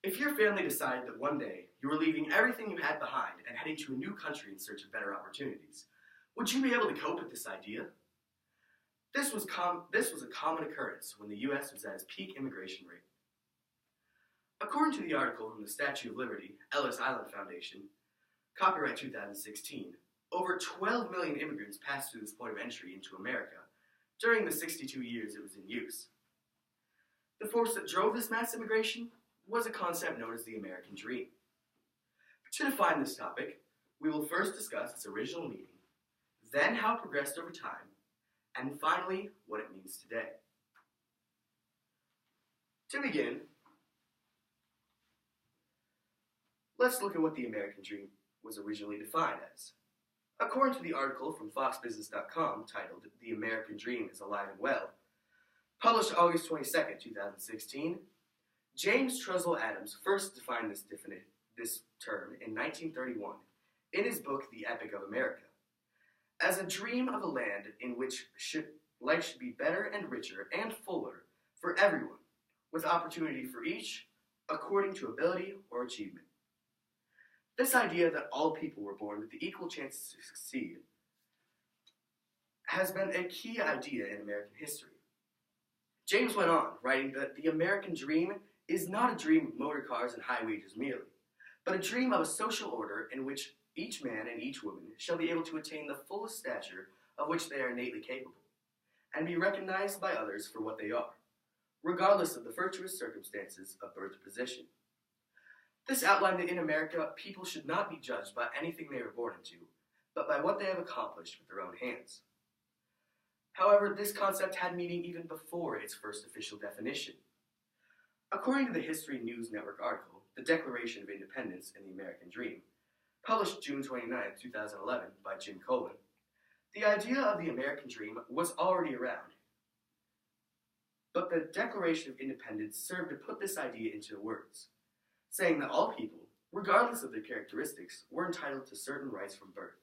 If your family decided that one day you were leaving everything you had behind and heading to a new country in search of better opportunities, would you be able to cope with this idea? This was a common occurrence when the U.S. was at its peak immigration rate. According to the article from the Statue of Liberty, Ellis Island Foundation, copyright 2016, over 12 million immigrants passed through this point of entry into America during the 62 years it was in use. The force that drove this mass immigration was a concept known as the American Dream. To define this topic, we will first discuss its original meaning, then how it progressed over time, and finally, what it means today. To begin, let's look at what the American Dream was originally defined as. According to the article from FoxBusiness.com titled "The American Dream is Alive and Well," published August 22, 2016, James Truslow Adams first defined this term in 1931 in his book The Epic of America as a dream of a land in which life should be better and richer and fuller for everyone, with opportunity for each according to ability or achievement. This idea that all people were born with the equal chance to succeed has been a key idea in American history. James went on, writing that the American dream is not a dream of motor cars and high wages merely, but a dream of a social order in which each man and each woman shall be able to attain the fullest stature of which they are innately capable, and be recognized by others for what they are, regardless of the virtuous circumstances of birth or position. This outlined that in America, people should not be judged by anything they were born into, but by what they have accomplished with their own hands. However, this concept had meaning even before its first official definition. According to the History News Network article, The Declaration of Independence and the American Dream, published June 29, 2011 by Jim Colvin, the idea of the American Dream was already around. But the Declaration of Independence served to put this idea into words, saying that all people, regardless of their characteristics, were entitled to certain rights from birth.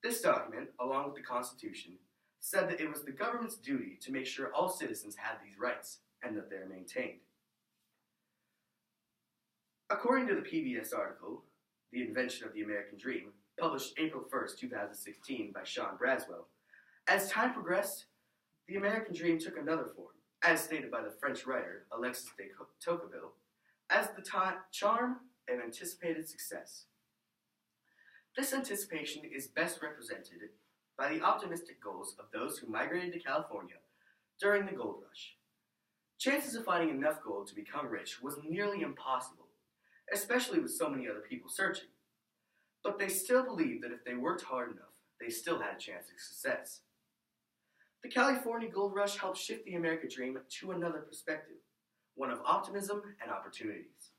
This document, along with the Constitution, said that it was the government's duty to make sure all citizens had these rights, and that they are maintained. According to the PBS article, The Invention of the American Dream, published April 1, 2016 by Sean Braswell, as time progressed, the American Dream took another form, as stated by the French writer Alexis de Tocqueville, as the charm of anticipated success. This anticipation is best represented by the optimistic goals of those who migrated to California during the gold rush. Chances of finding enough gold to become rich was nearly impossible, especially with so many other people searching. But they still believed that if they worked hard enough, they still had a chance of success. The California gold rush helped shift the American Dream to another perspective, one of optimism and opportunities.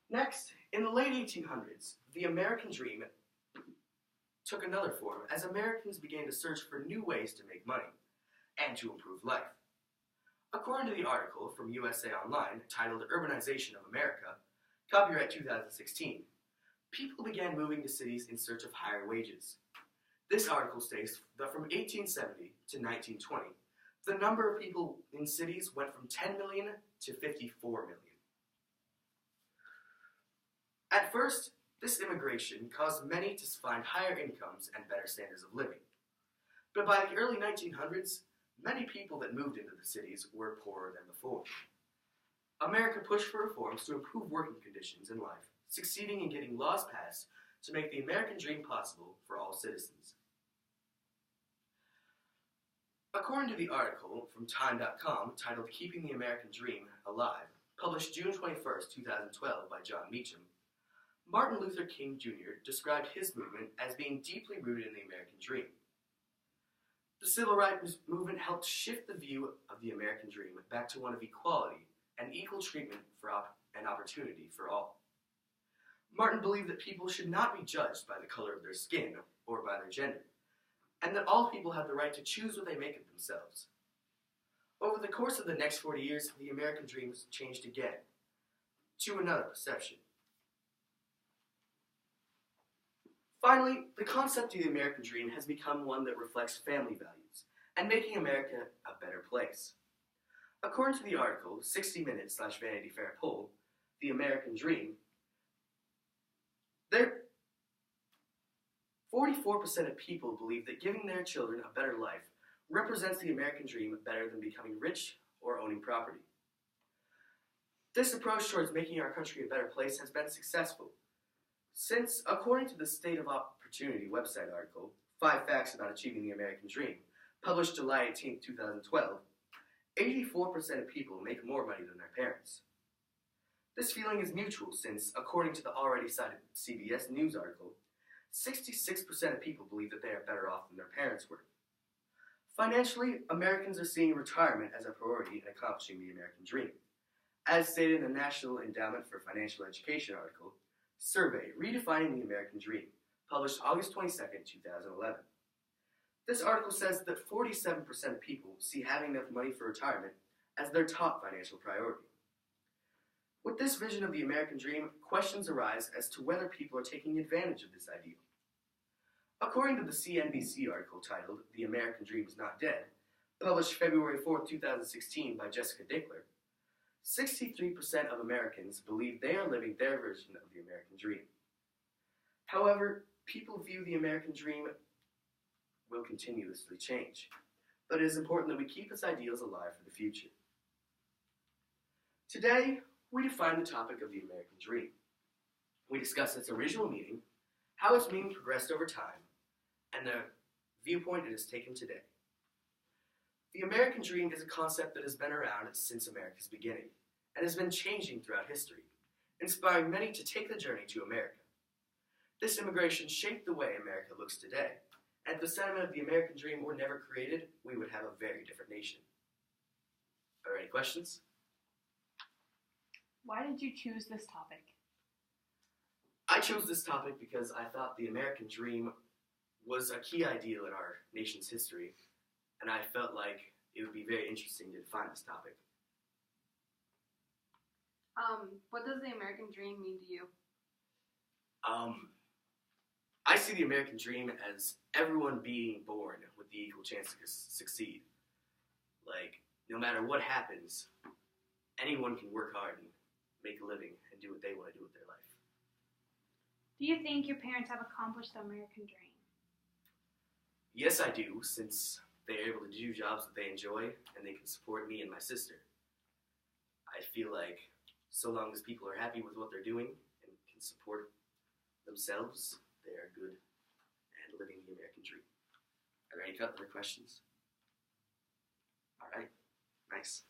Next, in the late 1800s, the American Dream took another form as Americans began to search for new ways to make money and to improve life. According to the article from USA Online titled Urbanization of America, copyright 2016, people began moving to cities in search of higher wages. This article states that from 1870 to 1920, the number of people in cities went from 10 million to 54 million. At first, this immigration caused many to find higher incomes and better standards of living. But by the early 1900s, many people that moved into the cities were poorer than before. America pushed for reforms to improve working conditions in life, succeeding in getting laws passed to make the American Dream possible for all citizens. According to the article from Time.com titled Keeping the American Dream Alive, published June 21, 2012 by John Meacham, Martin Luther King Jr. described his movement as being deeply rooted in the American Dream. The Civil Rights Movement helped shift the view of the American Dream back to one of equality and equal treatment and opportunity for all. Martin believed that people should not be judged by the color of their skin or by their gender, and that all people have the right to choose what they make of themselves. Over the course of the next 40 years, the American Dream was changed again to another perception. Finally, the concept of the American Dream has become one that reflects family values and making America a better place. According to the article, 60 Minutes / Vanity Fair poll, The American Dream, there 44% of people believe that giving their children a better life represents the American dream better than becoming rich or owning property. This approach towards making our country a better place has been successful, since, according to the State of Opportunity website article, 5 Facts About Achieving the American Dream, published July 18, 2012, 84% of people make more money than their parents. This feeling is mutual since, according to the already cited CBS News article, 66% of people believe that they are better off than their parents were. Financially, Americans are seeing retirement as a priority in accomplishing the American dream. As stated in the National Endowment for Financial Education article, Survey Redefining the American Dream, published August 22, 2011. This article says that 47% of people see having enough money for retirement as their top financial priority. With this vision of the American dream, questions arise as to whether people are taking advantage of this ideal. According to the CNBC article titled The American Dream is Not Dead, published February 4, 2016 by Jessica Dickler, 63% of Americans believe they are living their version of the American dream. However, people view the American dream will continuously change, but it is important that we keep its ideals alive for the future. Today, we define the topic of the American dream. We discuss its original meaning, how its meaning progressed over time, and the viewpoint it has taken today. The American dream is a concept that has been around since America's beginning and has been changing throughout history, inspiring many to take the journey to America. This immigration shaped the way America looks today, and if the sentiment of the American dream were never created, we would have a very different nation. Are there any questions? Why did you choose this topic? I chose this topic because I thought the American dream was a key ideal in our nation's history, and I felt like it would be very interesting to define this topic. What does the American dream mean to you? I see the American dream as everyone being born with the equal chance to succeed. Like, no matter what happens, anyone can work hard and make a living and do what they want to do with their life. Do you think your parents have accomplished the American dream? Yes, I do, since they're able to do jobs that they enjoy and they can support me and my sister. I feel like so long as people are happy with what they're doing and can support themselves, they are good and living the American dream. Are there any other questions? All right, nice.